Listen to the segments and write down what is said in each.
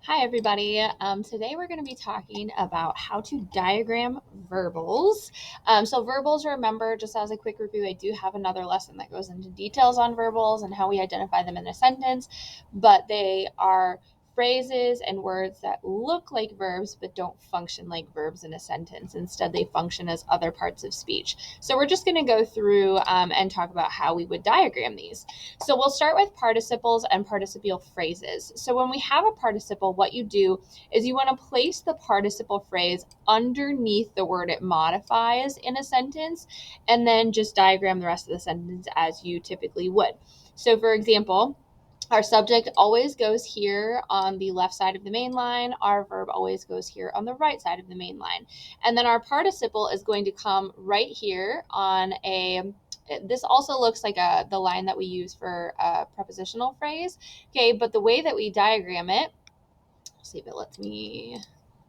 Hi, everybody. Today we're going to be talking about how to diagram verbals. So verbals, remember, just as a quick review, I do have another lesson that goes into details on verbals and how we identify them in a sentence, but they are phrases and words that look like verbs but don't function like verbs in a sentence. Instead, they function as other parts of speech. So we're just going to go through and talk about how we would diagram these. So we'll start with participles and participial phrases. So when we have a participle, what you do is you want to place the participle phrase underneath the word it modifies in a sentence, and then just diagram the rest of the sentence as you typically would. So for example, our subject always goes here on the left side of the main line. Our verb always goes here on the right side of the main line. And then our participle is going to come right here on this also looks like the line that we use for a prepositional phrase. Okay, but the way that we diagram it, see if it lets me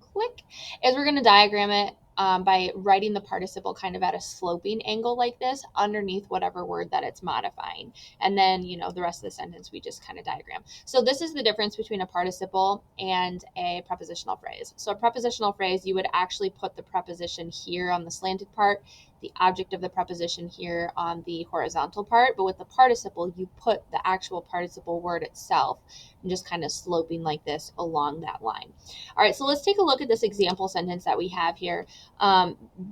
click, is we're going to diagram it by writing the participle kind of at a sloping angle like this underneath whatever word that it's modifying. And then, the rest of the sentence we just kind of diagram. So this is the difference between a participle and a prepositional phrase. So a prepositional phrase, you would actually put the preposition here on the slanted part, the object of the preposition here on the horizontal part. But with the participle, you put the actual participle word itself and just kind of sloping like this along that line. All right, so let's take a look at this example sentence that we have here.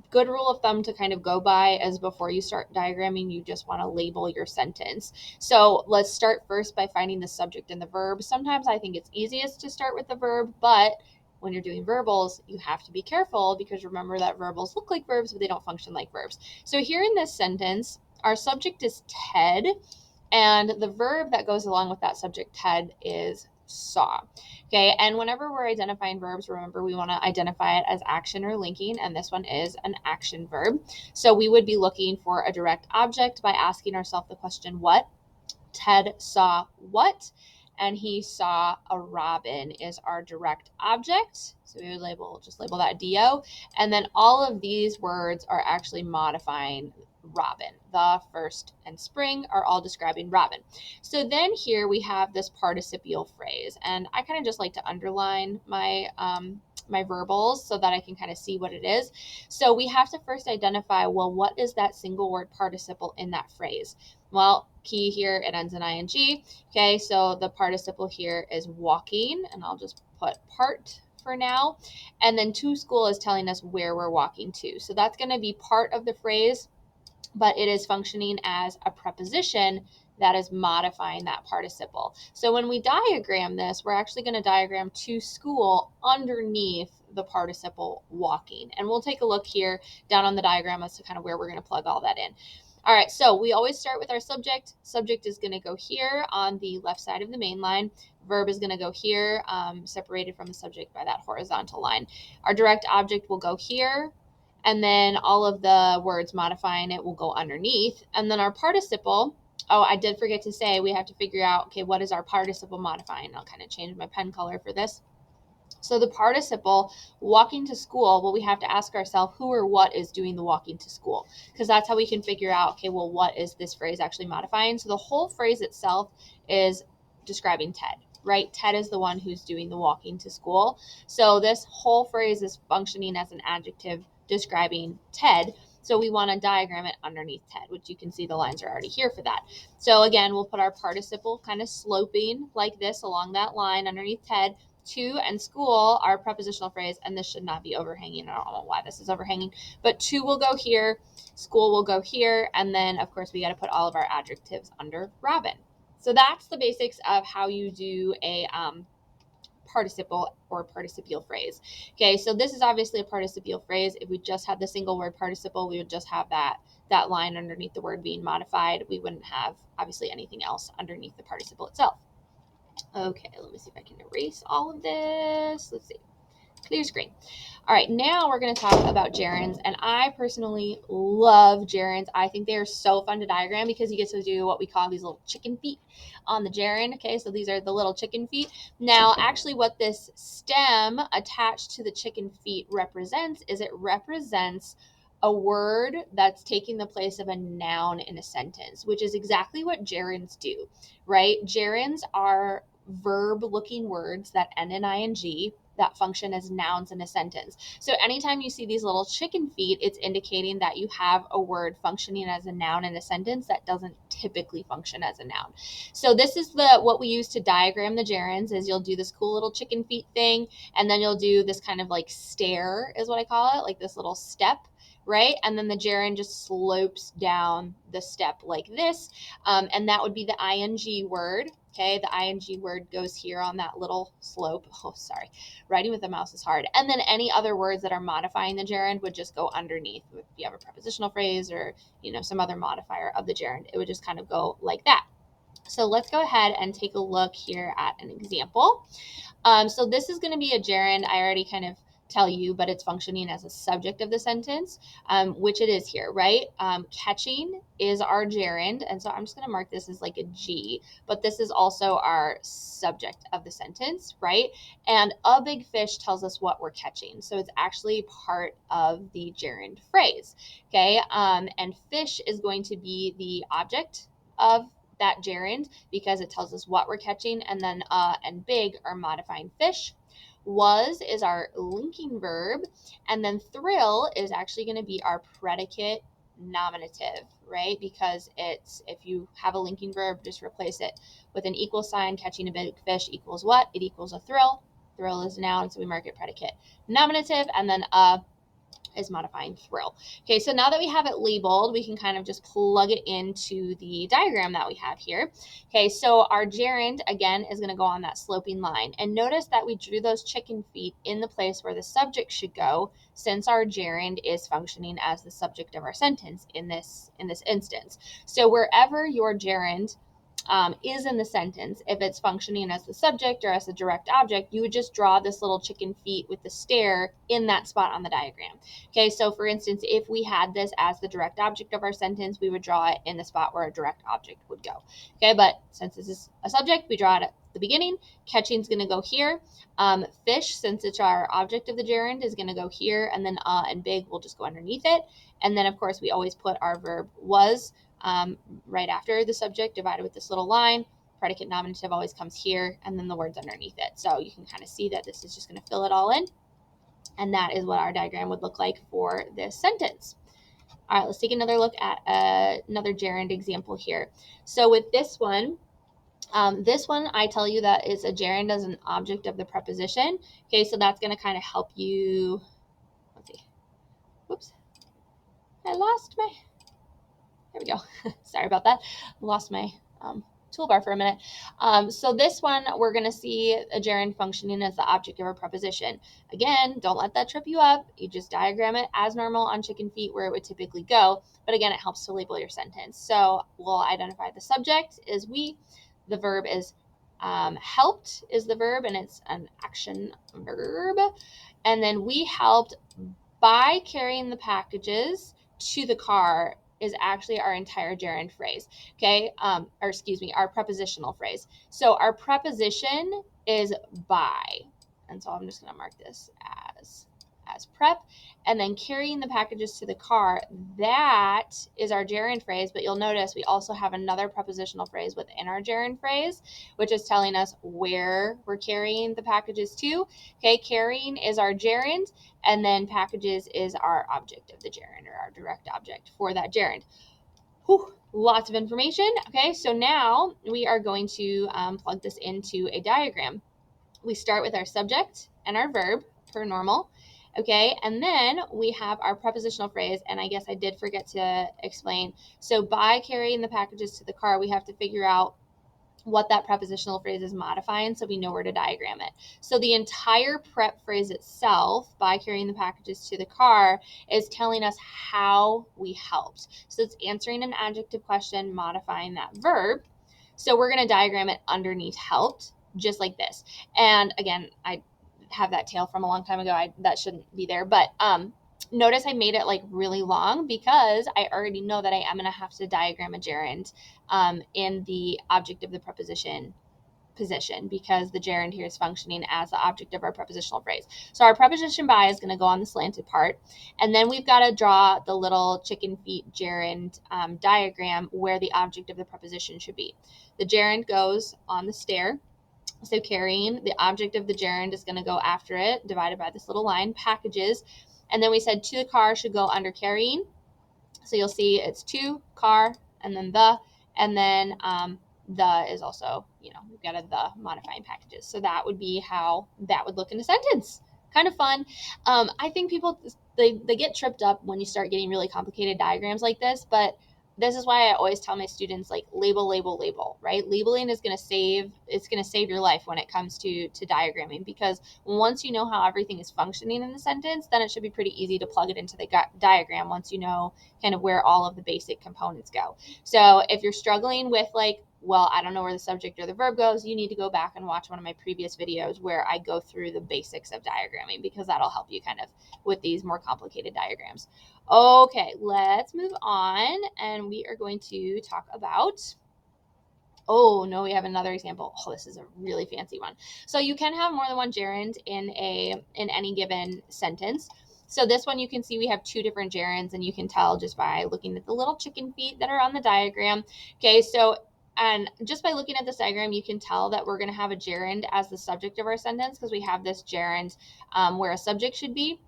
Good rule of thumb to kind of go by is before you start diagramming, you just want to label your sentence. So let's start first by finding the subject and the verb. Sometimes I think it's easiest to start with the verb, but when you're doing verbals, you have to be careful because remember that verbals look like verbs, but they don't function like verbs. So here in this sentence, our subject is Ted, and the verb that goes along with that subject Ted is saw. Okay, and whenever we're identifying verbs, remember we want to identify it as action or linking, and this one is an action verb. So we would be looking for a direct object by asking ourselves the question, what? Ted saw what? And he saw a robin is our direct object. So we would just label that DO. And then all of these words are actually modifying robin. The, first, and spring are all describing robin. So then here we have this participial phrase. And I kind of just like to underline my verbals so that I can kind of see what it is. So we have to first identify, well, what is that single word participle in that phrase? Well, key here, it ends in ing. Okay, so the participle here is walking, and I'll just put part for now. And then to school is telling us where we're walking to. So that's going to be part of the phrase, but it is functioning as a preposition that is modifying that participle. So when we diagram this, we're actually going to diagram to school underneath the participle walking. And we'll take a look here down on the diagram as to kind of where we're going to plug all that in. All right, so we always start with our subject. Subject is going to go here on the left side of the main line. Verb is going to go here, separated from the subject by that horizontal line. Our direct object will go here, and then all of the words modifying it will go underneath. And then our participle, oh, I did forget to say, we have to figure out, okay, what is our participle modifying? I'll kind of change my pen color for this. So the participle, walking to school, well, we have to ask ourselves who or what is doing the walking to school, because that's how we can figure out, okay, well, what is this phrase actually modifying? So the whole phrase itself is describing Ted, right? Ted is the one who's doing the walking to school. So this whole phrase is functioning as an adjective describing Ted. So we want to diagram it underneath Ted, which you can see the lines are already here for that. So again, we'll put our participle kind of sloping like this along that line underneath Ted. To and school are prepositional phrase, and this should not be overhanging. I don't know why this is overhanging, but to will go here, school will go here, and then of course we got to put all of our adjectives under Robin. So that's the basics of how you do a participle or participial phrase. Okay, so this is obviously a participial phrase. If we just had the single word participle, we would just have that line underneath the word being modified. We wouldn't have obviously anything else underneath the participle itself. Okay, let me see if I can erase all of this. Let's see. Clear screen. All right, now we're going to talk about gerunds, and I personally love gerunds. I think they are so fun to diagram because you get to do what we call these little chicken feet on the gerund. Okay, so these are the little chicken feet. Now, actually, what this stem attached to the chicken feet represents is it represents a word that's taking the place of a noun in a sentence, which is exactly what gerunds do, right? Gerunds are verb-looking words that end in ing that function as nouns in a sentence. So anytime you see these little chicken feet, it's indicating that you have a word functioning as a noun in a sentence that doesn't typically function as a noun. So this is what we use to diagram the gerunds. Is you'll do this cool little chicken feet thing, and then you'll do this kind of like stair is what I call it, like this little step, right? And then the gerund just slopes down the step like this, and that would be the ing word. Okay, the ing word goes here on that little slope. Oh, sorry. Writing with the mouse is hard. And then any other words that are modifying the gerund would just go underneath. If you have a prepositional phrase or, some other modifier of the gerund, it would just kind of go like that. So let's go ahead and take a look here at an example. So this is going to be a gerund. I already kind of tell you, but it's functioning as a subject of the sentence, which it is here, right? Catching is our gerund, and so I'm just going to mark this as like a G, but this is also our subject of the sentence, right? And a big fish tells us what we're catching, so it's actually part of the gerund phrase, okay? And fish is going to be the object of that gerund because it tells us what we're catching, and then and big are modifying fish. Was is our linking verb, and then thrill is actually going to be our predicate nominative, right? Because it's, if you have a linking verb, just replace it with an equal sign. Catching a big fish equals what? It equals a thrill. Thrill is a noun, so we mark it predicate nominative, and then is modifying thrill. Okay, so now that we have it labeled, we can kind of just plug it into the diagram that we have here. Okay, so our gerund, again, is going to go on that sloping line. And notice that we drew those chicken feet in the place where the subject should go, since our gerund is functioning as the subject of our sentence in this instance. So wherever your gerund is in the sentence, if it's functioning as the subject or as a direct object, you would just draw this little chicken feet with the stair in that spot on the diagram. Okay, so for instance, if we had this as the direct object of our sentence, we would draw it in the spot where a direct object would go. Okay, but since this is a subject, we draw it at the beginning. Catching is going to go here. Fish, since it's our object of the gerund, is going to go here, and then and big will just go underneath it. And then, of course, we always put our verb was right after the subject, divided with this little line. Predicate nominative always comes here, and then the words underneath it. So you can kind of see that this is just going to fill it all in. And that is what our diagram would look like for this sentence. All right, let's take another look at another gerund example here. So with this one I tell you that is a gerund as an object of the preposition. Okay, so that's going to kind of help you. Let's see. Whoops. I lost my. There we go. Sorry about that. Lost my toolbar for a minute. So this one, we're going to see a gerund functioning as the object of a preposition. Again, don't let that trip you up. You just diagram it as normal on chicken feet where it would typically go. But again, it helps to label your sentence. So we'll identify the subject is we. The verb is helped is the verb, and it's an action verb. And then we helped by carrying the packages to the car is actually our entire gerund phrase, okay? Or excuse me, our prepositional phrase. So our preposition is by, and so I'm just going to mark this as prep, and then carrying the packages to the car, that is our gerund phrase. But you'll notice we also have another prepositional phrase within our gerund phrase, which is telling us where we're carrying the packages to. Okay, carrying is our gerund, and then packages is our object of the gerund, or our direct object for that gerund. Whew, lots of information. Okay, so now we are going to plug this into a diagram. We start with our subject and our verb per normal. Okay, and then we have our prepositional phrase, and I guess I did forget to explain. So by carrying the packages to the car, we have to figure out what that prepositional phrase is modifying so we know where to diagram it. So the entire prep phrase itself, by carrying the packages to the car, is telling us how we helped. So it's answering an adjective question, modifying that verb. So we're going to diagram it underneath helped, just like this. And again, I have that tail from a long time ago. That shouldn't be there, but notice I made it like really long because I already know that I am going to have to diagram a gerund in the object of the preposition position, because the gerund here is functioning as the object of our prepositional phrase. So our preposition by is going to go on the slanted part, and then we've got to draw the little chicken feet gerund diagram where the object of the preposition should be. The gerund goes on the stair. So carrying, the object of the gerund is going to go after it, divided by this little line, packages. And then we said to the car should go under carrying. So you'll see it's to, car, and then the, and then the is also, we've got the modifying packages. So that would be how that would look in a sentence. Kind of fun. I think people, they get tripped up when you start getting really complicated diagrams like this, but this is why I always tell my students, like, label, label, label, right? Labeling is going to save your life when it comes to diagramming, because once you know how everything is functioning in the sentence, then it should be pretty easy to plug it into the diagram once you know kind of where all of the basic components go. So if you're struggling with, like, well, I don't know where the subject or the verb goes, you need to go back and watch one of my previous videos where I go through the basics of diagramming, because that'll help you kind of with these more complicated diagrams. Okay, let's move on, and we are going to talk about, oh no, we have another example. Oh, this is a really fancy one. So you can have more than one gerund in any given sentence. So this one, you can see we have two different gerunds, and you can tell just by looking at the little chicken feet that are on the diagram. Okay, so and just by looking at this diagram, you can tell that we're going to have a gerund as the subject of our sentence, because we have this gerund where a subject should be.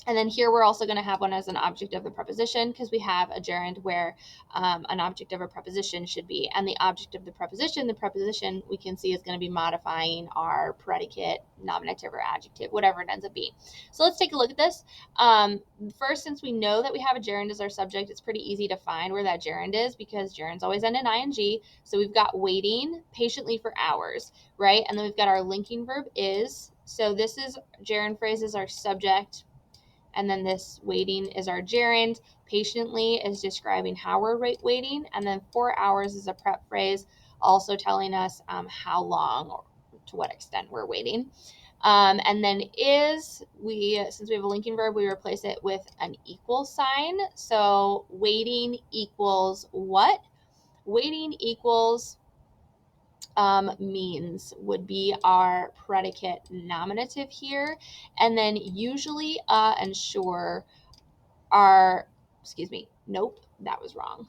And then here we're also going to have one as an object of the preposition, because we have a gerund where an object of a preposition should be. And the object of the preposition we can see is going to be modifying our predicate, nominative, or adjective, whatever it ends up being. So let's take a look at this. First, since we know that we have a gerund as our subject, it's pretty easy to find where that gerund is, because gerunds always end in ing. So we've got waiting patiently for hours, right? And then we've got our linking verb is. So this is gerund phrase is our subject, and then this waiting is our gerund. Patiently is describing how we're waiting, and then 4 hours is a prep phrase, also telling us how long or to what extent we're waiting. And then is, since we have a linking verb, we replace it with an equal sign. So waiting equals what? Waiting equals means would be our predicate nominative here. And then usually and sure are, nope, that was wrong.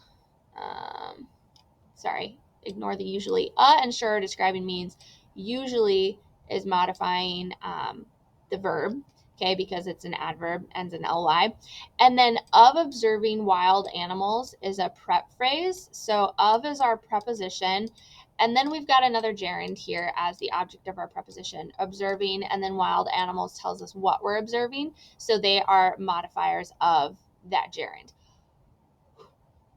Sorry, ignore the usually. And sure describing means. Usually is modifying the verb, okay, because it's an adverb, ends in ly. And then of observing wild animals is a prep phrase. So of is our preposition. And then we've got another gerund here as the object of our preposition, observing, and then wild animals tells us what we're observing. So they are modifiers of that gerund.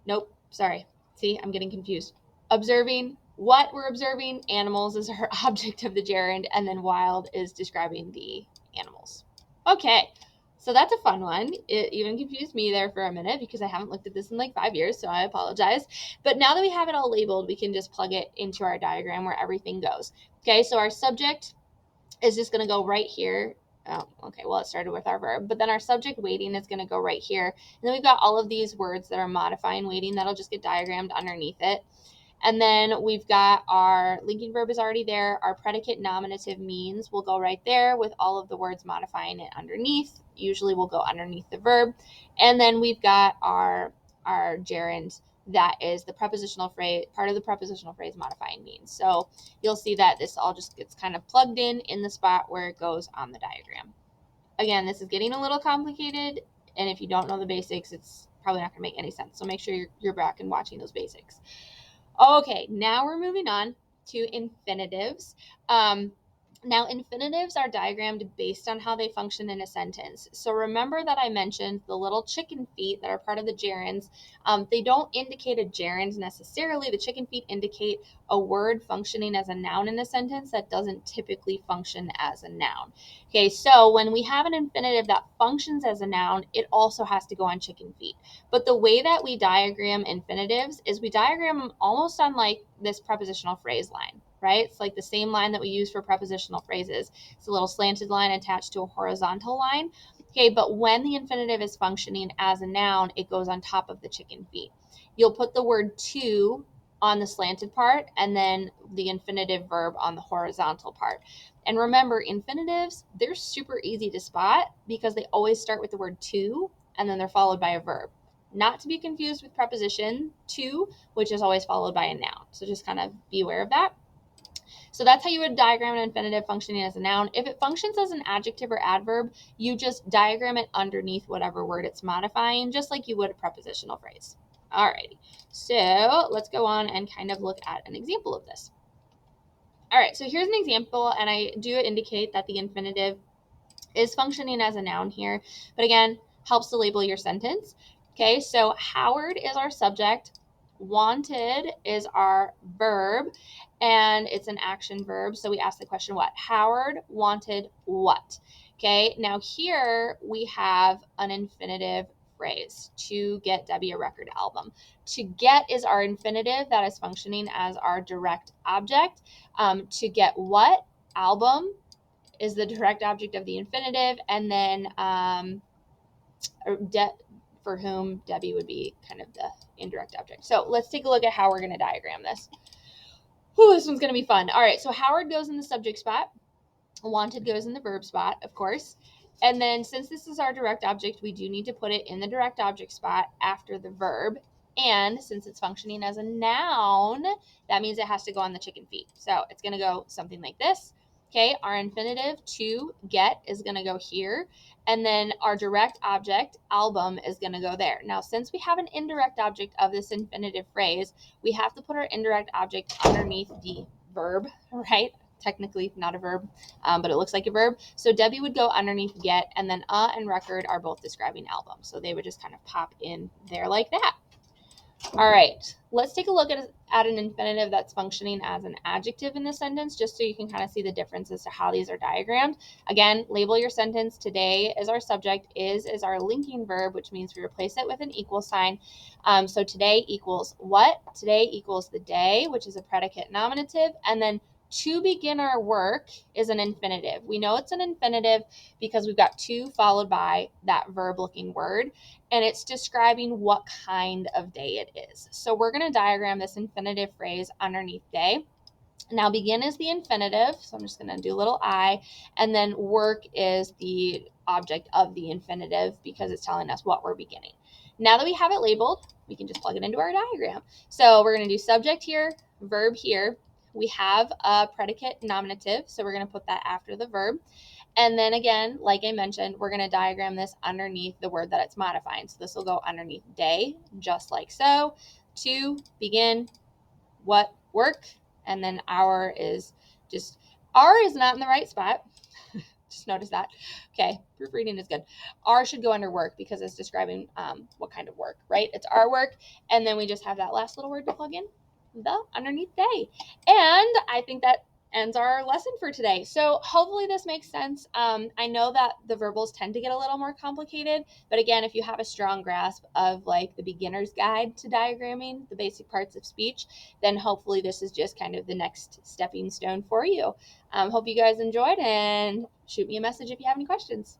Nope, sorry. See, I'm getting confused. Observing, what we're observing, animals is our object of the gerund, and then wild is describing the animals. Okay, so that's a fun one. It even confused me there for a minute because I haven't looked at this in like 5 years, so I apologize. But now that we have it all labeled, we can just plug it into our diagram where everything goes. Okay, so our subject is just going to go right here. Oh, okay, well, it started with our verb, but then our subject waiting is going to go right here. And then we've got all of these words that are modifying waiting that'll just get diagrammed underneath it. And then we've got our linking verb is already there. Our predicate nominative means will go right there with all of the words modifying it underneath. Usually will go underneath the verb. And then we've got our gerund, that is the prepositional phrase, part of the prepositional phrase modifying means. So you'll see that this all just gets kind of plugged in the spot where it goes on the diagram. Again, this is getting a little complicated, and if you don't know the basics, it's probably not going to make any sense. So make sure you're back and watching those basics. Okay, now we're moving on to infinitives. Now, infinitives are diagrammed based on how they function in a sentence. So remember that I mentioned the little chicken feet that are part of the gerunds. They don't indicate a gerund necessarily. The chicken feet indicate a word functioning as a noun in a sentence that doesn't typically function as a noun. Okay, so when we have an infinitive that functions as a noun, it also has to go on chicken feet. But the way that we diagram infinitives is we diagram them almost on like this prepositional phrase line, right? It's like the same line that we use for prepositional phrases. It's a little slanted line attached to a horizontal line. Okay, but when the infinitive is functioning as a noun, it goes on top of the chicken feet. You'll put the word to on the slanted part and then the infinitive verb on the horizontal part. And remember, infinitives, they're super easy to spot because they always start with the word to and then they're followed by a verb. Not to be confused with preposition to, which is always followed by a noun. So just kind of be aware of that. So that's how you would diagram an infinitive functioning as a noun. If it functions as an adjective or adverb, you just diagram it underneath whatever word it's modifying, just like you would a prepositional phrase. Alrighty, so let's go on and kind of look at an example of this. All right, so here's an example, and I do indicate that the infinitive is functioning as a noun here, but again, helps to label your sentence. Okay, so Howard is our subject, wanted is our verb, and it's an action verb. So we ask the question, what? Howard wanted what? Okay, now here we have an infinitive phrase, to get Debbie a record album. To get is our infinitive that is functioning as our direct object. To get what? Album is the direct object of the infinitive, and then for whom Debbie would be kind of the indirect object. So let's take a look at how we're going to diagram this. Whew, this one's going to be fun. All right, so Howard goes in the subject spot. Wanted goes in the verb spot, of course. And then since this is our direct object, we do need to put it in the direct object spot after the verb. And since it's functioning as a noun, that means it has to go on the chicken feet. So it's going to go something like this. Okay, our infinitive to get is going to go here. And then our direct object, album, is going to go there. Now, since we have an indirect object of this infinitive phrase, we have to put our indirect object underneath the verb, right? Technically not a verb, but it looks like a verb. So Debbie would go underneath get, and then and record are both describing album. So they would just kind of pop in there like that. All right, let's take a look at an infinitive that's functioning as an adjective in this sentence, just so you can kind of see the difference as to how these are diagrammed. Again, label your sentence. Today is our subject, is our linking verb, which means we replace it with an equal sign. So today equals what? Today equals the day, which is a predicate nominative, and then to begin our work is an infinitive. We know it's an infinitive because we've got to followed by that verb looking word, and it's describing what kind of day it is. So we're going to diagram this infinitive phrase underneath day. Now begin is the infinitive, so I'm just going to do a little I, and then work is the object of the infinitive because it's telling us what we're beginning. Now that we have it labeled, we can just plug it into our diagram. So we're going to do subject here, verb here. We have a predicate nominative, so we're going to put that after the verb. And then again, like I mentioned, we're going to diagram this underneath the word that it's modifying. So this will go underneath day, just like so. To begin, what, work, and then our is just, R is not in the right spot. Just notice that. Okay, proofreading is good. R should go under work because it's describing what kind of work, right? It's our work, and then we just have that last little word to plug in, the underneath day. And I think that ends our lesson for today. So hopefully this makes sense. I know that the verbals tend to get a little more complicated, but again, if you have a strong grasp of like the beginner's guide to diagramming the basic parts of speech, then hopefully this is just kind of the next stepping stone for you. Hope you guys enjoyed, and shoot me a message if you have any questions.